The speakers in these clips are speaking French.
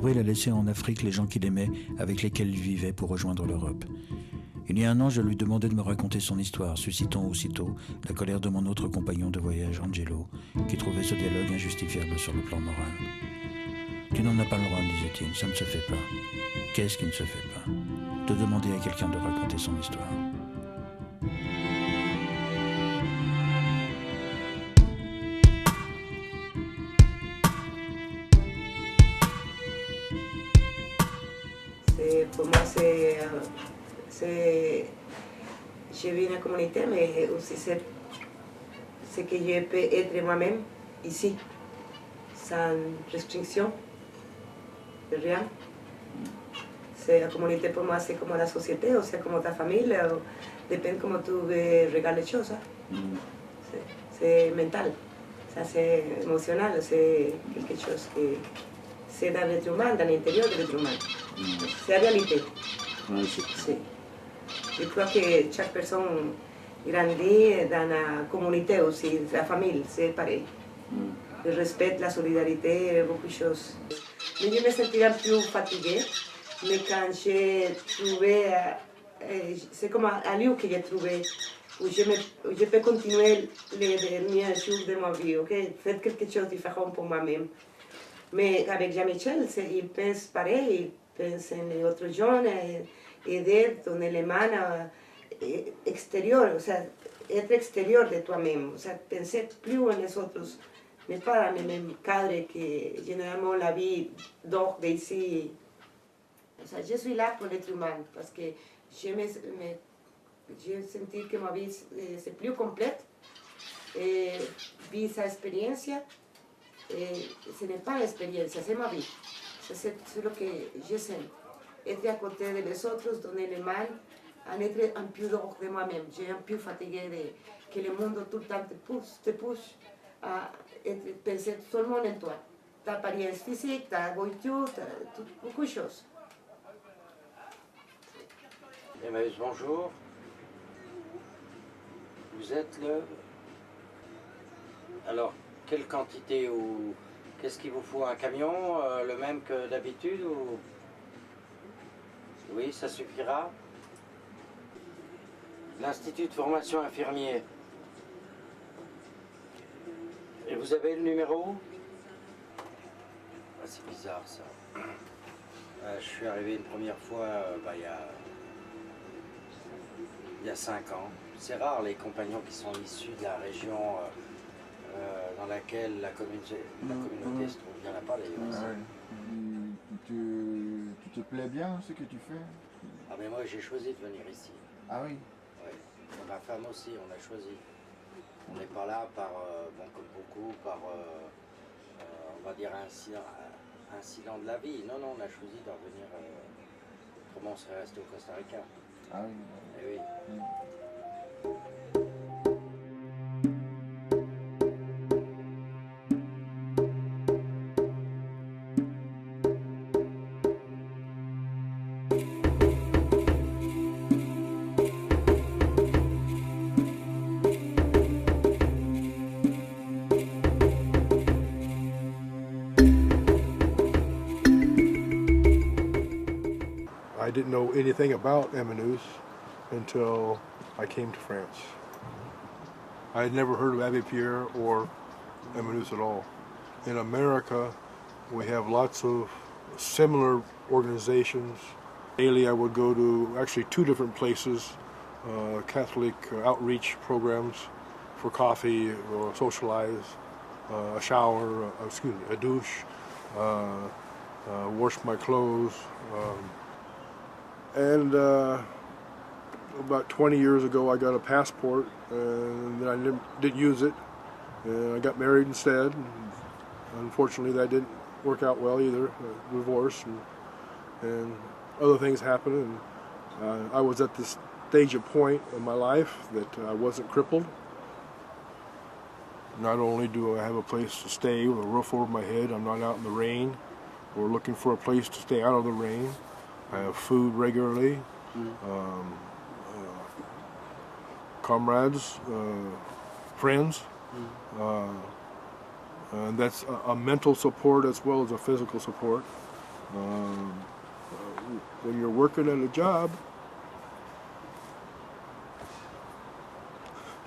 Gabriel a laissé en Afrique les gens qu'il aimait, avec lesquels il vivait pour rejoindre l'Europe. Il y a 1 an, je lui demandais de me raconter son histoire, suscitant aussitôt la colère de mon autre compagnon de voyage, Angelo, qui trouvait ce dialogue injustifiable sur le plan moral. « Tu n'en as pas le droit, me disait-il, ça ne se fait pas. » Qu'est-ce qui ne se fait pas? De demander à quelqu'un de raconter son histoire. Pour moi, je vis dans la communauté, mais aussi c'est que je peux être moi-même ici, sans restriction de rien. La communauté pour moi, c'est comme la société, ou c'est comme ta famille, dépend comment tu regardes les choses. C'est mental, ça c'est émotionnel, c'est quelque chose que c'est dans l'être humain, dans l'intérieur de l'être humain. C'est la réalité. Oui, sí. Je crois que chaque personne grandit dans la communauté aussi, la famille, c'est pareil. Le respect, la solidarité, beaucoup de choses. Mais je me sentais un peu fatiguée, mais quand j'ai trouvé, c'est comme un lieu que j'ai trouvé, où je peux continuer les derniers jours de ma vie, ok? Faire quelque chose de différent pour moi-même. Mais avec Jean-Michel, il pense pareil, il pense en les autres jeunes, aider, donner les mains extérieures, o sea, être extérieur de toi-même, o sea, penser plus en les autres, mais pas dans le même cadre que généralement la vie dehors d'ici. O sea, je suis là pour l'être humain, parce que j'ai senti que ma vie c'est plus complète, et vi sa expérience. Ce n'est pas l'expérience, c'est ma vie. C'est ce que je sens. Être à côté des autres, donner les mains, en être un peu dehors de moi-même. J'ai un peu fatigué que le monde tout le temps te pousse à penser seulement en toi. Ta apparence physique, ta voiture, beaucoup de choses. Emmaüs, bonjour. Vous êtes le... Alors, quelle quantité ou qu'est-ce qu'il vous faut? Un camion, le même que d'habitude ou... Oui, ça suffira. L'Institut de formation infirmier. Et vous avez le numéro? Ah, c'est bizarre ça. Je suis arrivé une première fois il y a 5 ans. C'est rare les compagnons qui sont issus de la région dans laquelle la communauté se trouve. Il n'y en a pas d'ailleurs. Tu te plais bien ce que tu fais? Ah mais moi j'ai choisi de venir ici. Ah oui? Oui. Ma femme aussi, on a choisi. On n'est pas là par, bon, comme beaucoup, par, on va dire, incident de la vie. Non, non, on a choisi de revenir. Autrement, on serait resté au Costa Rica. Ah oui? Eh oui. I didn't know anything about Emmanuel until I came to France. I had never heard of Abbé Pierre or Emmanuel at all. In America, we have lots of similar organizations. Daily I would go to actually 2 different places, Catholic outreach programs for coffee or socialize, a shower, a douche, wash my clothes. And about 20 years ago I got a passport and I didn't use it. And I got married instead. Unfortunately that didn't work out well either, divorce and other things happened. And I was at this stage of point in my life that I wasn't crippled. Not only do I have a place to stay with a roof over my head, I'm not out in the rain or looking for a place to stay out of the rain. I have food regularly, comrades, friends, and that's a mental support as well as a physical support. When you're working at a job,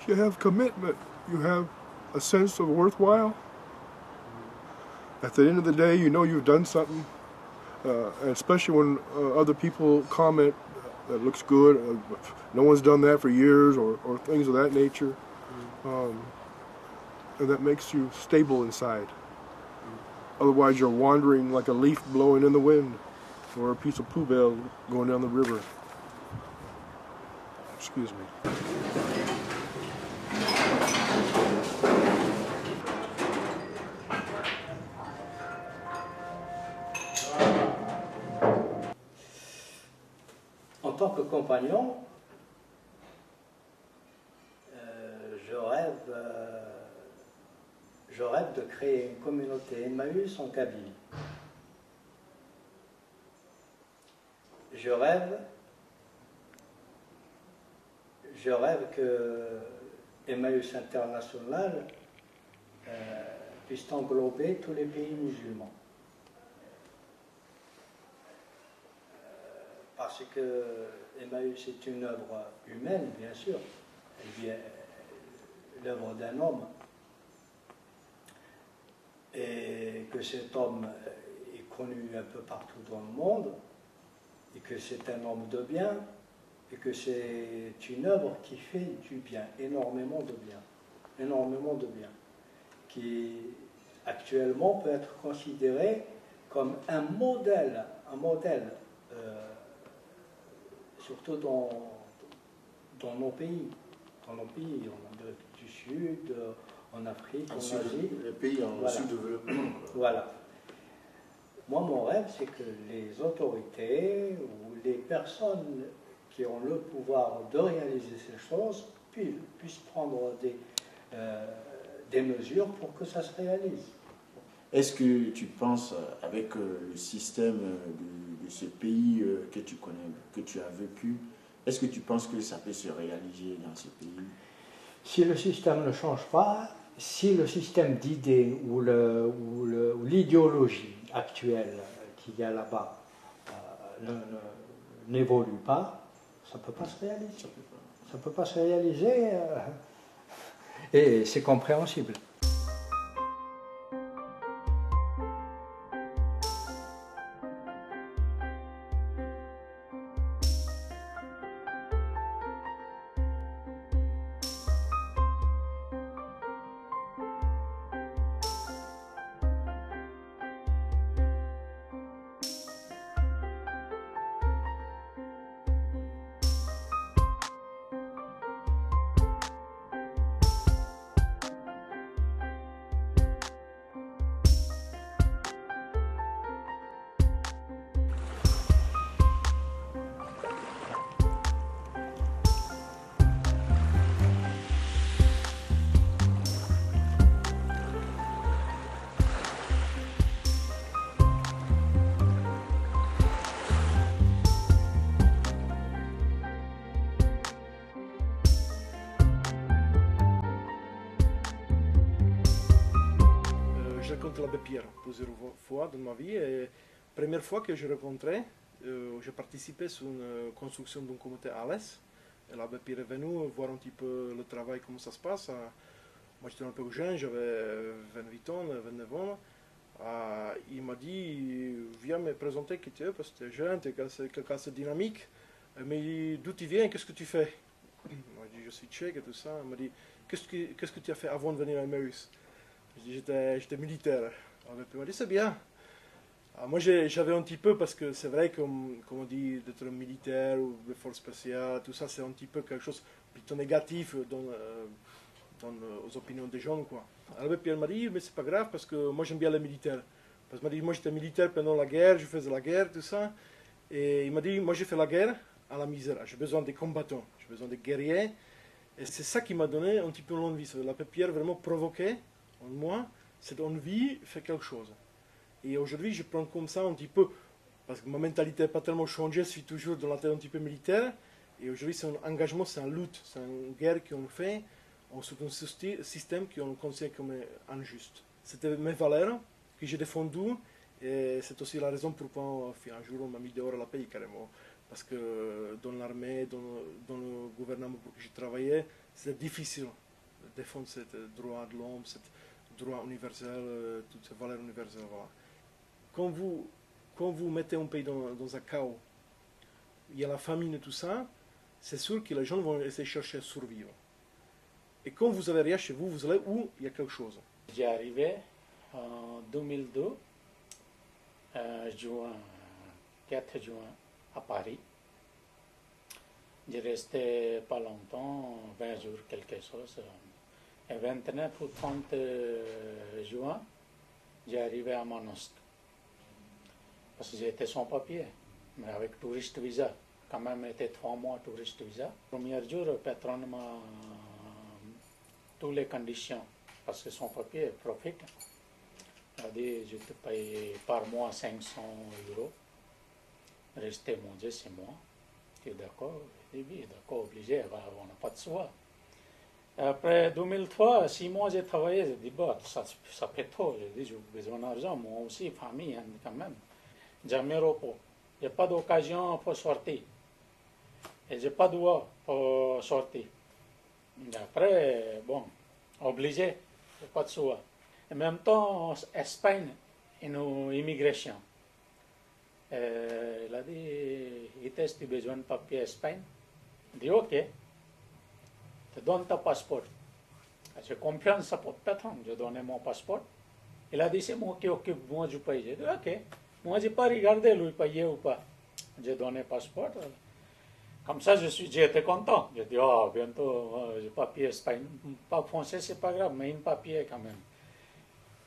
you have commitment. You have a sense of worthwhile. At the end of the day, you know you've done something. And especially when other people comment that looks good, no one's done that for years, or things of that nature. And that makes you stable inside. Otherwise, you're wandering like a leaf blowing in the wind, or a piece of poubelle going down the river. Excuse me. En tant que compagnon, je rêve de créer une communauté Emmaüs en Kabylie. Je rêve que Emmaüs International puisse englober tous les pays musulmans. Parce que Emmaüs est une œuvre humaine, bien sûr, elle vient l'œuvre d'un homme, et que cet homme est connu un peu partout dans le monde, et que c'est un homme de bien, et que c'est une œuvre qui fait du bien, énormément de bien, qui actuellement peut être considéré comme un modèle, surtout dans nos pays, en Amérique du Sud, en Afrique, en Asie. Les pays en sous-développement. Voilà. Moi, mon rêve, c'est que les autorités ou les personnes qui ont le pouvoir de réaliser ces choses puissent prendre des mesures pour que ça se réalise. Est-ce que tu penses, avec le système de ce pays que tu connais, que tu as vécu, est-ce que tu penses que ça peut se réaliser dans ce pays? Si le système ne change pas, si le système d'idées ou l'idéologie actuelle qu'il y a là-bas n'évolue pas, ça ne peut pas se réaliser. Ça ne peut pas se réaliser et c'est compréhensible. Je rencontre l'abbé Pierre plusieurs fois dans ma vie. Et première fois que je rencontrais, j'ai participé sur une construction d'une communauté à l'Est. Et l'abbé Pierre est venu voir un petit peu le travail, comment ça se passe. Moi j'étais un peu jeune, j'avais 28 ans, 29 ans. Il m'a dit, viens me présenter qui tu es, parce que tu es jeune, tu es quelqu'un de dynamique. Mais d'où tu viens, qu'est-ce que tu fais? Moi je dis, je suis tchèque et tout ça. Il m'a dit, qu'est-ce que tu as fait avant de venir à Emmaüs? J'étais militaire. Alors, il m'a dit, c'est bien. Alors, moi, j'avais un petit peu, parce que c'est vrai, comme on dit, d'être militaire ou de force spéciale, tout ça, c'est un petit peu quelque chose plutôt négatif aux opinions des gens, quoi. Alors, Pierre m'a dit, mais c'est pas grave, parce que moi, j'aime bien les militaires. Parce qu'il m'a dit, moi, j'étais militaire pendant la guerre, je faisais la guerre, tout ça. Et il m'a dit, moi, j'ai fait la guerre à la misère. J'ai besoin des combattants, j'ai besoin des guerriers. Et c'est ça qui m'a donné un petit peu l'envie. L'abbé Pierre vraiment provoqué en moi, cette envie fait quelque chose. Et aujourd'hui, je prends comme ça un petit peu, parce que ma mentalité n'a pas tellement changé, je suis toujours dans la tête un petit peu militaire, et aujourd'hui c'est un engagement, c'est une lutte, c'est une guerre qu'on fait sur un système qu'on considère comme injuste. C'était mes valeurs que j'ai défendues, Et c'est aussi la raison pourquoi un jour on m'a mis dehors à la pays carrément. Parce que dans l'armée, dans le gouvernement pour que je travaillais, c'est difficile de défendre ce droit de l'homme, ce droit universel, toutes ces valeurs universelles. Voilà. Quand vous mettez un pays dans un chaos, il y a la famine et tout ça, c'est sûr que les gens vont essayer de chercher à survivre. Et quand vous avez rien chez vous, vous allez où il y a quelque chose. J'ai arrivé en 2002, juin, 4 juin, à Paris. J'ai resté pas longtemps, 20 jours, quelque chose. Et 29 ou 30 juin, j'ai arrivé à Manosque. Parce que j'étais sans papier, mais avec touriste visa. Quand même, été 3 mois touriste visa. Le premier jour, le patron m'a toutes les conditions, parce que son papier profite. Il a dit, je te paye par mois 500 €. Rester manger, c'est moi. Tu es d'accord? Je dis oui, d'accord, obligé, on n'a pas de choix. Après 2003, 6 mois j'ai travaillé, j'ai dit, bah, ça fait trop. J'ai dit, j'ai besoin d'argent, moi aussi, famille, hein, quand même. Jamais repos. Il n'y a pas d'occasion pour sortir. Et je n'ai pas de droit pour sortir. Et après, bon, obligé, il n'y a pas de choix. En même temps, Espagne, une immigration. Il a dit, est-ce que tu as besoin de papier Espagne? Il dit, ok, te donne ton passeport. J'ai confiance à votre patron, je donné mon passeport. Il a dit, c'est moi qui occupe moi du pays. J'ai dit, ok, moi je n'ai pas regardé lui payer ou pas. J'ai donné le passeport. Comme ça, j'étais content. J'ai dit, oh, bientôt, j'ai papier Espagne. Pas français, c'est pas grave, mais un papier quand même.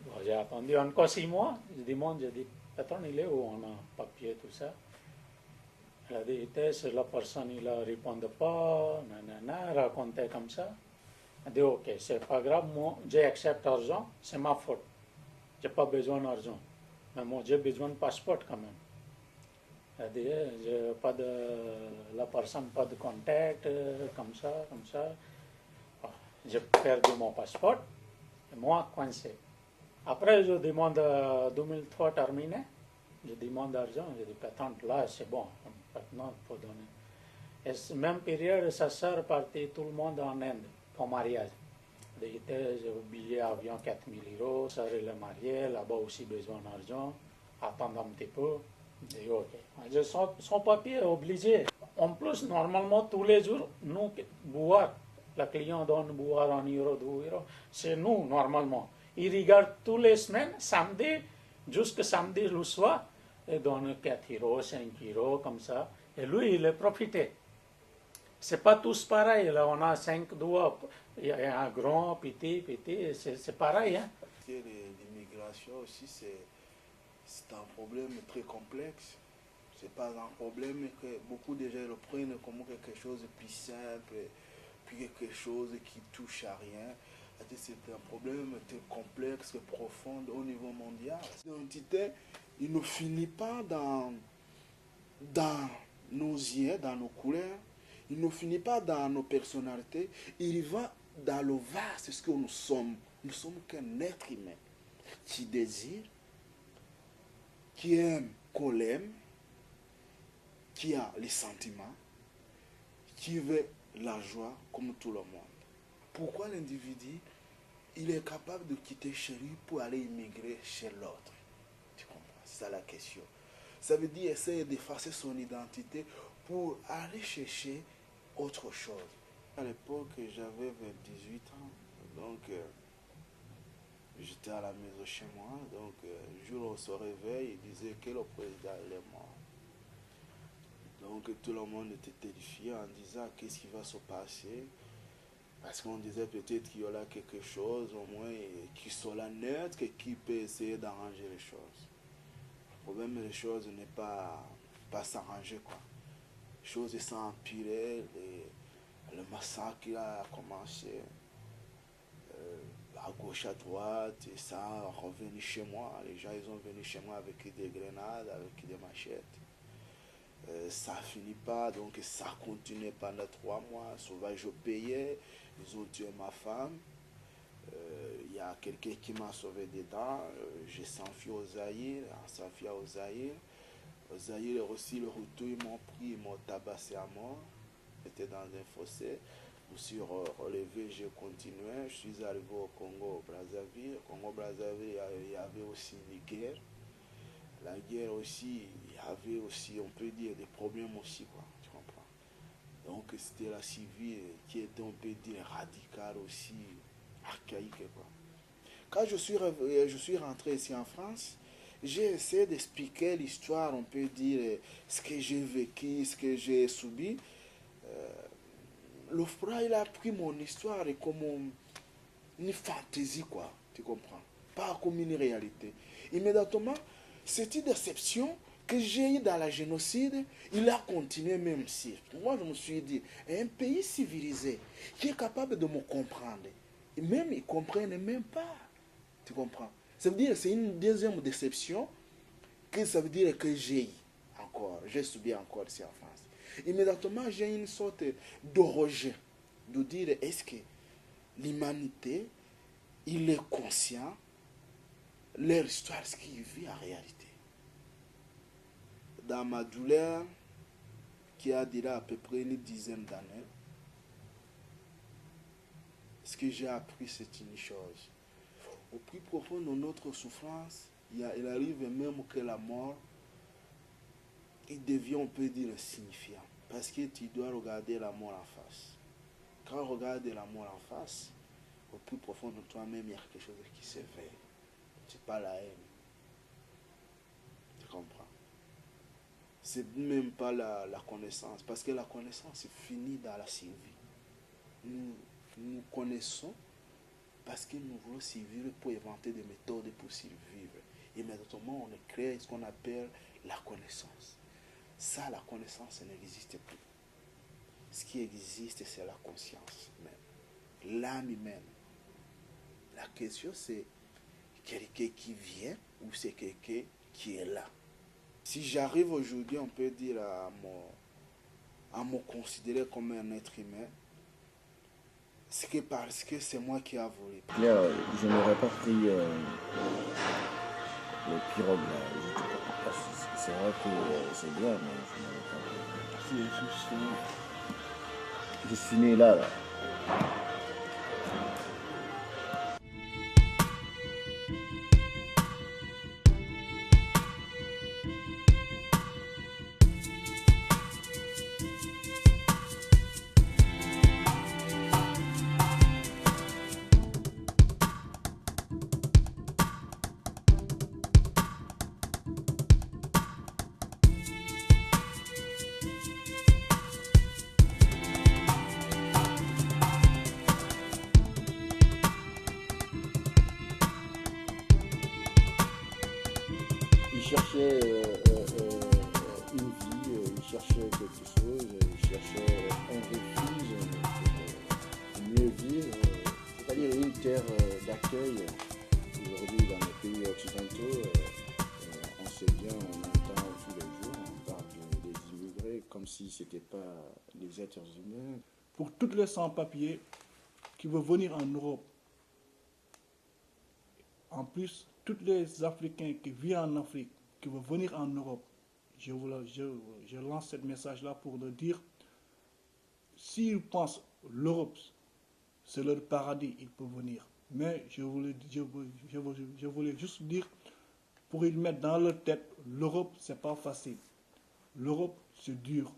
Bon, j'ai attendu encore 6 mois. J'ai dit, patron, il est où on a papier, tout ça. Il a dit, c'est la personne, il ne répond pas, racontait comme ça. Il a dit, ok, c'est pas grave, moi, j'accepte l'argent, c'est ma faute. Je n'ai pas besoin d'argent. Mais moi, j'ai besoin de passeport quand même. Il a dit, la personne n'a pas de contact, comme ça. Bon, j'ai perdu mon passeport, et moi, coincé. Après, je demande 2003 terminé, je demande d'argent, je dis, patron, là, c'est bon, maintenant, il faut donner. Et même période, sa soeur partait tout le monde en Inde pour mariage. J'ai oublié avion 4 000 €, soeur est mariée, là-bas aussi besoin d'argent, attendre un petit peu. J'ai dit, ok. Son papier est obligé. En plus, normalement, tous les jours, nous, boire, le client donne boire 1 €, 2 €, c'est nous, normalement. Il regarde tous les semaines, samedi, jusqu'à samedi le soir, il donne 4 €, 5 € comme ça. Et lui, il est profité. C'est pas tous pareil. Là, on a 5 doigts. Il y a un grand, petit, c'est pareil. Hein? L'immigration aussi, c'est un problème très complexe. C'est pas un problème que beaucoup de gens le prennent comme quelque chose de plus simple, puis quelque chose qui touche à rien. C'est un problème très complexe, profond au niveau mondial. L'identité, il ne finit pas dans nos yeux, dans nos couleurs, il ne finit pas dans nos personnalités, il va dans le vaste, ce que nous sommes. Nous sommes qu'un être humain qui désire, qui aime, qu'on l'aime, qui a les sentiments, qui veut la joie comme tout le monde. Pourquoi l'individu, il est capable de quitter chez lui pour aller immigrer chez l'autre? Tu comprends? C'est ça la question. Ça veut dire essayer d'effacer son identité pour aller chercher autre chose. À l'époque, j'avais 18 ans, donc j'étais à la maison chez moi. Donc, un jour, on se réveille, il disait que le président est mort. Donc, tout le monde était terrifié en disant qu'est-ce qui va se passer. Parce qu'on disait peut-être qu'il y aura quelque chose, au moins, qui soit neutre et qui peut essayer d'arranger les choses. Le problème, les choses n'est pas s'arranger, quoi. Les choses sont empirées, le massacre a commencé à gauche, à droite, et ça a revenu chez moi. Les gens, ils ont venu chez moi avec des grenades, avec des machettes. Ça finit pas, donc ça continue pendant 3 mois. Sauvage, je payais, ils ont tué ma femme. Il y a quelqu'un qui m'a sauvé dedans. J'ai s'enfuis au Zaïre. En s'enfuant au Zaïre, aussi, le retour, ils m'ont pris, ils m'ont tabassé à mort. J'étais dans un fossé. Je me suis relevé, j'ai continué. Je suis arrivé au Congo, Brazzaville. Au Congo, Brazzaville, il y avait aussi une guerre. La guerre aussi, il y avait aussi, on peut dire, des problèmes aussi, quoi. Tu comprends? Donc, c'était la civile qui était, on peut dire, radicale aussi, archaïque, quoi. Quand je suis rentré ici en France, j'ai essayé d'expliquer l'histoire, on peut dire, ce que j'ai vécu, ce que j'ai subi. Le froid, il a pris mon histoire comme une fantaisie, quoi. Tu comprends? Pas comme une réalité. Immédiatement, cette déception que j'ai eue dans la génocide, il a continué même si. Moi, je me suis dit, un pays civilisé qui est capable de me comprendre, et même ils ne comprennent même pas. Tu comprends? Ça veut dire que c'est une deuxième déception que ça veut dire que j'ai encore, j'ai subi encore ici en France. Immédiatement, j'ai une sorte de rejet, de dire est-ce que l'humanité, il est conscient leur histoire, ce qu'il vit en réalité. Dans ma douleur, qui a déjà à peu près une dizaine d'années, ce que j'ai appris, c'est une chose. Au plus profond de notre souffrance, il arrive même que la mort, il devient, on peut dire, insignifiant. Parce que tu dois regarder la mort en face. Quand on regarde la mort en face, au plus profond de toi-même, il y a quelque chose qui s'éveille. C'est pas la haine. Tu comprends? C'est même pas la connaissance. Parce que la connaissance est finie dans la survie. Nous connaissons parce que nous voulons survivre pour inventer des méthodes pour survivre. Et immédiatement, on crée ce qu'on appelle la connaissance. Ça, la connaissance n'existe plus. Ce qui existe, c'est la conscience même. L'âme humaine. La question, c'est quelqu'un qui vient ou c'est quelqu'un qui est là. Si j'arrive aujourd'hui, on peut dire à me considérer comme un être humain, c'est que parce que c'est moi qui ai voulu. Là, je n'aurais pas pris le pirogue là. C'est vrai que c'est bien, mais je n'aurais pas pris. Je suis né là. Il cherchait une vie, il cherchait quelque chose, il cherchait un refuge pour mieux vivre, c'est-à-dire une terre d'accueil. Aujourd'hui, dans les pays occidentaux, on sait bien, on entend tous les jours, on parle des immigrés comme si ce n'était pas des êtres humains. Pour toutes les sans-papiers qui veulent venir en Europe, en plus, tous les Africains qui vivent en Afrique, qui veulent venir en Europe, je lance ce message-là pour leur dire, s'ils pensent l'Europe, c'est leur paradis, ils peuvent venir. Mais je voulais juste dire, pour ils mettre dans leur tête, l'Europe, c'est pas facile. L'Europe, c'est dur.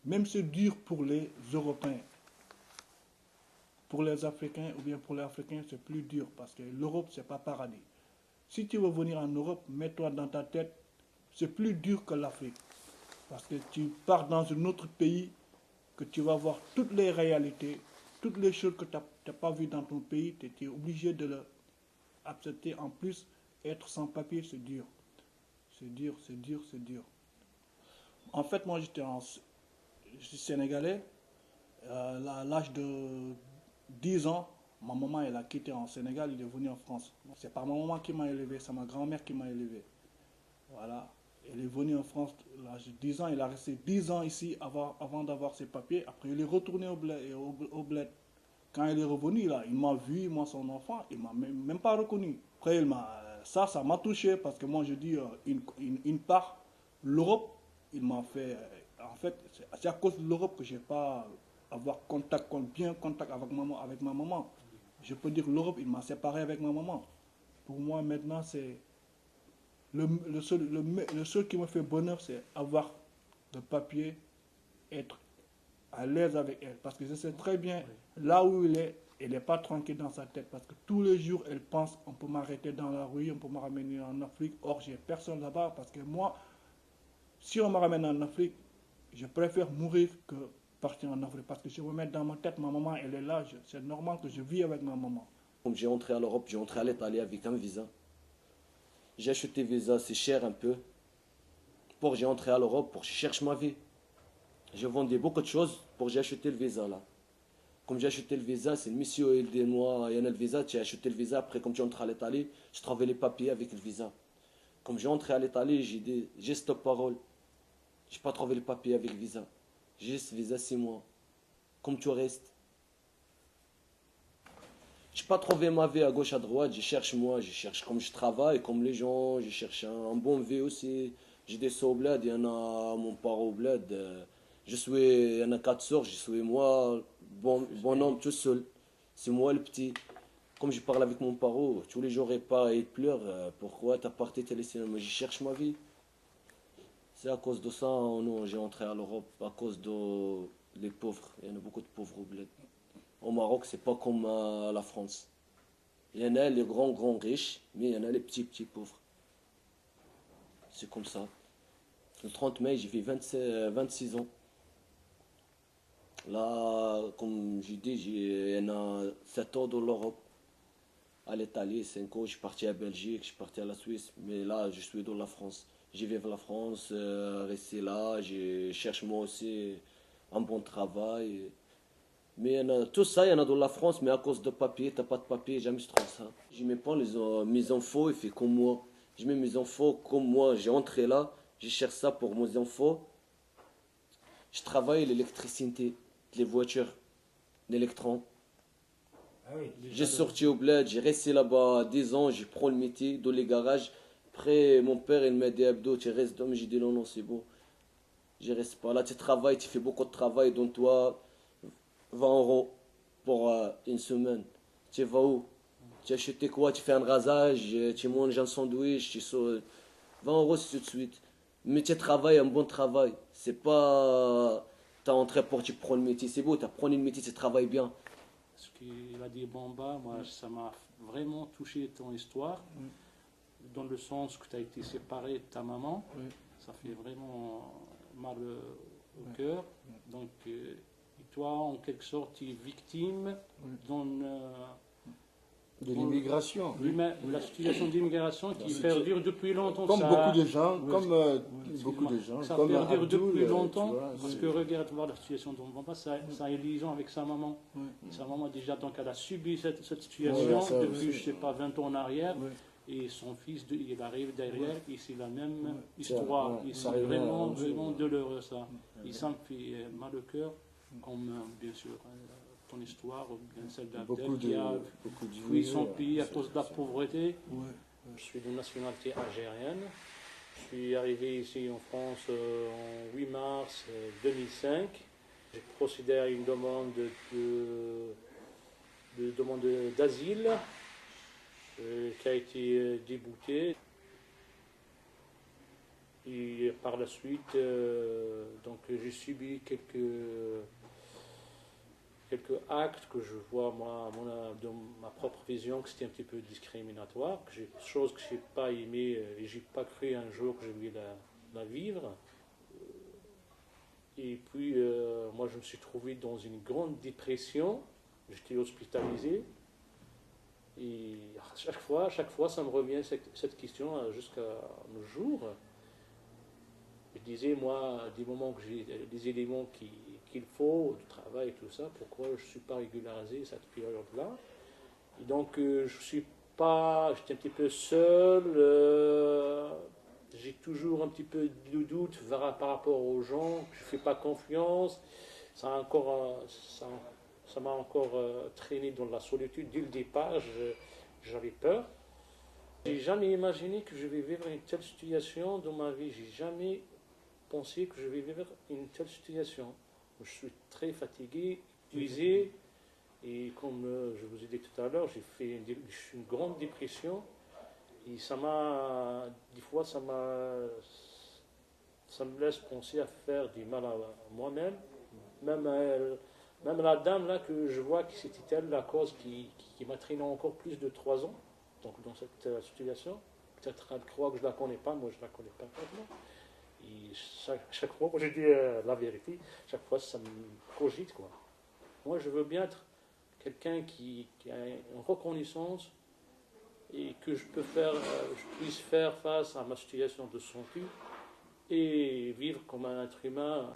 Même c'est dur pour les Européens. Pour les Africains ou bien pour les Africains, c'est plus dur parce que l'Europe, c'est pas paradis. Si tu veux venir en Europe, mets-toi dans ta tête, c'est plus dur que l'Afrique. Parce que tu pars dans un autre pays, que tu vas voir toutes les réalités, toutes les choses que tu n'as pas vues dans ton pays, tu es obligé de l'accepter. En plus, être sans papier, c'est dur. C'est dur, c'est dur, c'est dur. En fait, moi, je suis sénégalais. À l'âge de 10 ans, ma maman, elle a quitté en Sénégal, elle est venue en France. C'est pas ma maman qui m'a élevé, c'est ma grand-mère qui m'a élevé. Voilà. Elle est venue en France à l'âge de 10 ans, elle a resté 10 ans ici avant d'avoir ses papiers. Après, elle est retournée au bled. quand il est revenu, là, il m'a vu, moi, son enfant, il m'a même pas reconnu. Après, ça m'a touché parce que moi, je dis, une part, l'Europe, il m'a fait. En fait, c'est à cause de l'Europe que je n'ai pas avoir bien contact avec ma maman. Je peux dire l'Europe, il m'a séparé avec ma maman. Pour moi, maintenant, c'est le seul qui me fait bonheur, c'est avoir le papier, être à l'aise avec elle. Parce que je sais très bien, là où elle n'est pas tranquille dans sa tête. Parce que tous les jours, elle pense, on peut m'arrêter dans la rue, on peut me ramener en Afrique. Or, j'ai personne là-bas. Parce que moi, si on me ramène en Afrique, je préfère mourir que partir en Afrique. Parce que je me mets dans ma tête, ma maman, elle est là. C'est normal que je vis avec ma maman. Comme j'ai entré à l'Europe, j'ai entré à l'Italie avec un visa. J'ai acheté visa, c'est cher un peu. Pour j'ai entré à l'Europe, pour que je cherche ma vie. Je vendais beaucoup de choses pour que j'ai acheté le visa là. Comme j'ai acheté le visa, c'est le monsieur, il dit moi, il y en a le visa, tu as acheté le visa. Après, comme tu entres à l'Italie, je travaille les papiers avec le visa. Comme j'ai entré à l'Italie, j'ai dit, j'ai stop parole. Je n'ai pas trouvé les papiers avec le visa. J'ai ce visa 6 mois. Comme tu restes. Je n'ai pas trouvé ma vie à gauche, à droite. Je cherche comme je travaille, comme les gens. Je cherche un bon vie aussi. J'ai des sous au bled, il y en a mon père au bled. Il y en a 4 soeurs, je suis moi, bon homme tout seul. C'est moi le petit. Comme je parle avec mon paro, tous les jours il part et il pleure. Pourquoi t'as parti, t'es laissé? Moi je cherche ma vie. C'est à cause de ça, non, j'ai entré à l'Europe, à cause des pauvres. Il y en a beaucoup de pauvres au bled. Au Maroc, c'est pas comme la France. Il y en a les grands riches, mais il y en a les petits pauvres. C'est comme ça. Le 30 mai, j'ai fait 26 ans. Là, comme j'ai dit, il y en a 7 ans dans l'Europe. À l'Italie, 5 ans, je suis parti à Belgique, je suis parti à la Suisse. Mais là, je suis dans la France. Je vais vers la France, rester là, je cherche moi aussi un bon travail. Mais il y en a, tout ça, il y en a dans la France, mais à cause de papier, t'as pas de papier, jamais je trouve ça. Je mets pas mes infos, il fait comme moi. Je mets mes infos comme moi, j'ai entré là, je cherche ça pour mes infos. Je travaille l'électricité, les voitures, l'électron. J'ai sorti au bled, j'ai resté là-bas 10 ans, j'ai pris le métier dans les garages. Après, mon père, il m'a dit, Abdo, tu restes là, mais j'ai dit non, non, c'est bon. Je reste pas là, tu travailles, tu fais beaucoup de travail, donc toi, 20 € pour une semaine. Tu vas où? Tu as acheté quoi? Tu fais un rasage, tu manges un sandwich, tu sors. 20 € c'est tout de suite. Mais tu travailles, un bon travail. C'est pas. Tu as entré pour tu prends le métier, c'est beau, tu as pris le métier, tu travailles bien. Ce qu'il a dit Bamba, moi, ça m'a vraiment touché ton histoire, dans le sens que tu as été séparé de ta maman. Ça fait vraiment mal au cœur. Donc, et toi, en quelque sorte, tu es victime de l'immigration. La situation d'immigration qui perdure depuis longtemps. Comme beaucoup de gens, Ça comme perdure Abdoul, depuis longtemps, tu vois, parce que regarde, voir la situation dont on passe, ça a une liaison avec sa maman. Sa maman, déjà, donc, elle a subi cette situation depuis, je sais pas, 20 ans en arrière. Et son fils, il arrive derrière, et c'est la même histoire. Et c'est vraiment, vraiment douloureux, ça. Et ça me fait mal au cœur, comme, bien sûr, ton histoire, ou bien celle d'Abdel qui a fui son pays à cause de la pauvreté. Je suis de nationalité algérienne. Je suis arrivé ici en France en 8 mars 2005. J'ai procédé à une demande d'asile qui a été déboutée. Et par la suite, donc j'ai subi quelques actes que je vois moi dans ma propre vision que c'était un petit peu discriminatoire, chose que je n'ai pas aimé et je n'ai pas cru un jour que je voulais la vivre. Et puis moi je me suis trouvé dans une grande dépression, j'étais hospitalisé. Et à chaque fois ça me revient cette question jusqu'à nos jours. Je disais, moi, des moments que j'ai des éléments qu'il faut, du travail et tout ça, pourquoi je ne suis pas régularisé cette période-là? Et donc, j'étais un petit peu seul, j'ai toujours un petit peu de doute par rapport aux gens, je ne fais pas confiance, ça ça m'a encore traîné dans la solitude. Dès le départ, j'avais peur. J'ai jamais imaginé que je vais vivre une telle situation dans ma vie. J'ai jamais pensé que je vais vivre une telle situation. Je suis très fatigué, épuisé, et comme je vous ai dit tout à l'heure, j'ai fait une grande dépression. Et ça m'a, des fois, ça me laisse penser à faire du mal à moi-même. Même la dame là que je vois que c'était elle la cause qui m'a traîné encore plus de 3 ans donc dans cette situation. Peut-être elle croit que je ne la connais pas, moi je ne la connais pas vraiment. Et chaque fois, moi je dis la vérité, chaque fois ça me cogite quoi. Moi je veux bien être quelqu'un qui a une reconnaissance et que je puisse faire face à ma situation de santé et vivre comme un être humain.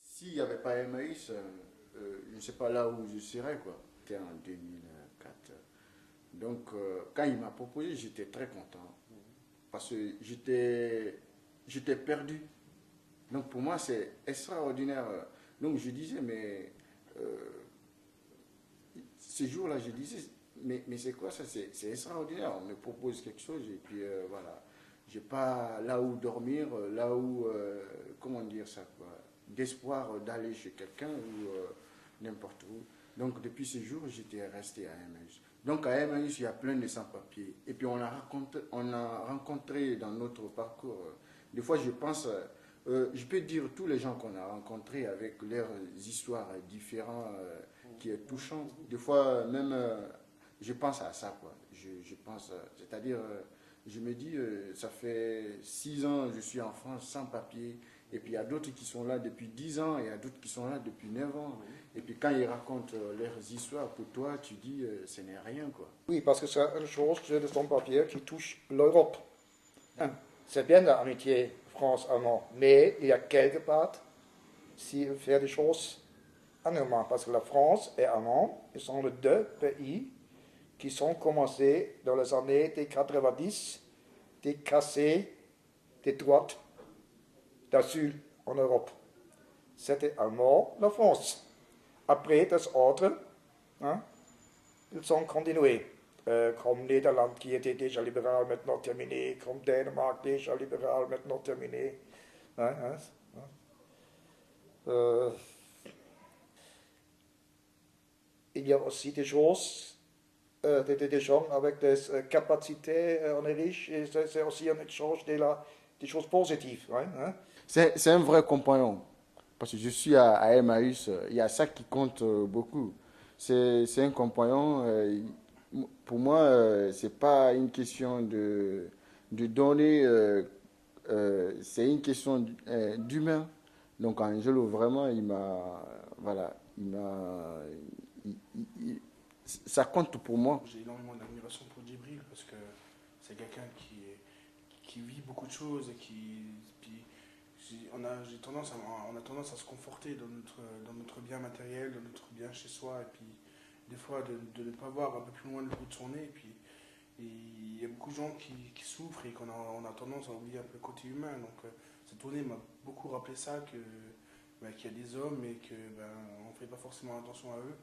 S'il n'y avait pas Emmaüs, je ne sais pas là où je serais, quoi. C'était en 2004. Donc, quand il m'a proposé, j'étais très content. Parce que j'étais perdu. Donc, pour moi, c'est extraordinaire. Donc, je disais, mais ces jours-là, je disais, mais c'est quoi ça? C'est extraordinaire. On me propose quelque chose et puis voilà. J'ai pas là où dormir, là où, comment dire ça, quoi, d'espoir d'aller chez quelqu'un ou n'importe où. Donc depuis ce jour, j'étais resté à Emmaüs. Donc à Emmaüs, il y a plein de sans-papiers. Et puis on a rencontré dans notre parcours, des fois je pense, je peux dire tous les gens qu'on a rencontrés avec leurs histoires différentes, qui est touchant. Des fois même, je pense à ça, quoi. Je pense, c'est-à-dire, je me dis, ça fait 6 ans je suis en France sans papier. Et puis il y a d'autres qui sont là depuis 10 ans, et il y a d'autres qui sont là depuis 9 ans. Et puis quand ils racontent leurs histoires, pour toi, tu dis, ce n'est rien, quoi. Oui, parce que c'est une chose de sans-papier qui touche l'Europe. C'est bien l'amitié France-Allemand, mais il y a quelque part, s'il fait des choses anormales, parce que la France et l'Allemagne, ils sont les 2 pays qui sont commencés dans les années 90 de casser des droits d'asile en Europe. C'était allemand, la France. Après, les autres, ils ont continué. Comme Nederland qui était déjà libéral, maintenant terminé. Comme Danemark, déjà libéral, maintenant terminé. Il y a aussi des choses, des gens avec des capacités, on est riche, et c'est aussi un échange des choses positives. C'est un vrai compagnon. Parce que je suis à Emmaüs, il y a ça qui compte beaucoup. C'est un compagnon. Pour moi, c'est pas une question de donner, c'est une question d'humain. Donc Angelo, vraiment, ça compte pour moi. J'ai énormément d'admiration pour Djibril parce que c'est quelqu'un qui vit beaucoup de choses et on a tendance à se conforter dans notre bien matériel, dans notre bien chez soi, et puis des fois de ne pas voir un peu plus loin le bout de son nez. Et puis il y a beaucoup de gens qui souffrent et qu'on a tendance à oublier un peu le côté humain. Donc cette tournée m'a beaucoup rappelé ça, qu'il y a des hommes et qu'on ne fait pas forcément attention à eux.